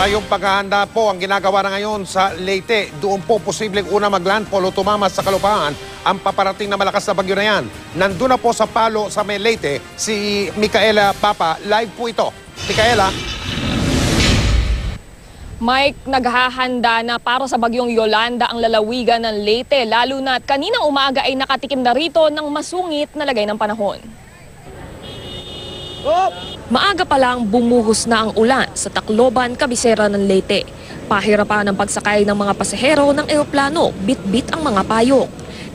Tayong paghahanda po ang ginagawa na ngayon sa Leyte. Doon po posibleng una maglandfall o tumama sa kalupaan ang paparating na malakas na bagyo na yan. Nandun na po sa Palo sa may Leyte si Micaela Papa. Live po ito. Micaela. Mike, naghahanda na para sa bagyong Yolanda ang lalawigan ng Leyte, lalo na kaninang umaga ay nakatikim na rito ng masungit na lagay ng panahon. Maaga pa lang bumuhos na ang ulan sa Tacloban, kabisera ng Leyte. Pahirapan ang pagsakay ng mga pasahero ng eroplano, bit-bit ang mga payong.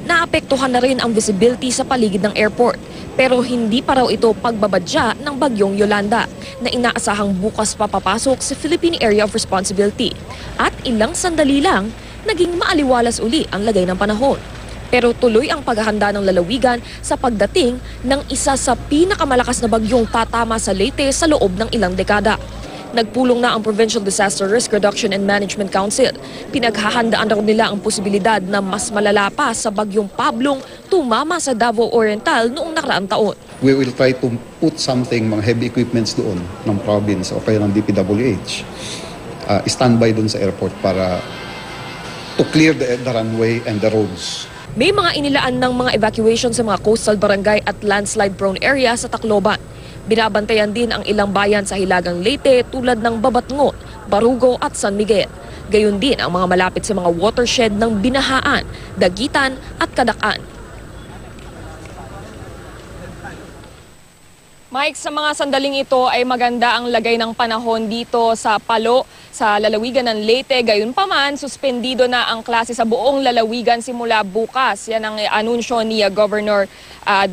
Naapektuhan na rin ang visibility sa paligid ng airport. Pero hindi pa raw ito pagbabadya ng bagyong Yolanda na inaasahang bukas papapasok sa Philippine Area of Responsibility. At ilang sandali lang, naging maaliwalas uli ang lagay ng panahon. Pero tuloy ang paghahanda ng lalawigan sa pagdating ng isa sa pinakamalakas na bagyong tatama sa Leyte sa loob ng ilang dekada. Nagpulong na ang Provincial Disaster Risk Reduction and Management Council. Pinaghahandaan raw nila ang posibilidad na mas malala pa sa bagyong Pablong tumama sa Davao Oriental noong nakaraang taon. We will try to put something, mga heavy equipments doon ng province o kaya ng DPWH. Standby doon sa airport para to clear the runway and the roads. May mga inilaan ng mga evacuation sa mga coastal barangay at landslide-prone area sa Tacloban. Binabantayan din ang ilang bayan sa Hilagang Leyte tulad ng Babatngon, Barugo at San Miguel. Gayon din ang mga malapit sa mga watershed ng Binahaan, Dagitan at Kadakan. Mike, sa mga sandaling ito ay maganda ang lagay ng panahon dito sa Palo, sa lalawigan ng Leyte. Gayunpaman, suspendido na ang klase sa buong lalawigan simula bukas. Yan ang anunsyo ni Governor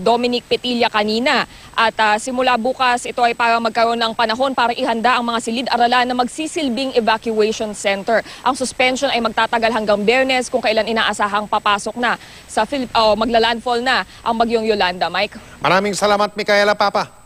Dominic Petilla kanina. At simula bukas, ito ay para magkaroon ng panahon para ihanda ang mga silid-aralan na magsisilbing evacuation center. Ang suspension ay magtatagal hanggang Biyernes kung kailan inaasahang papasok na sa maglalandfall na ang bagyong Yolanda. Mike? Maraming salamat, Micaela Papa.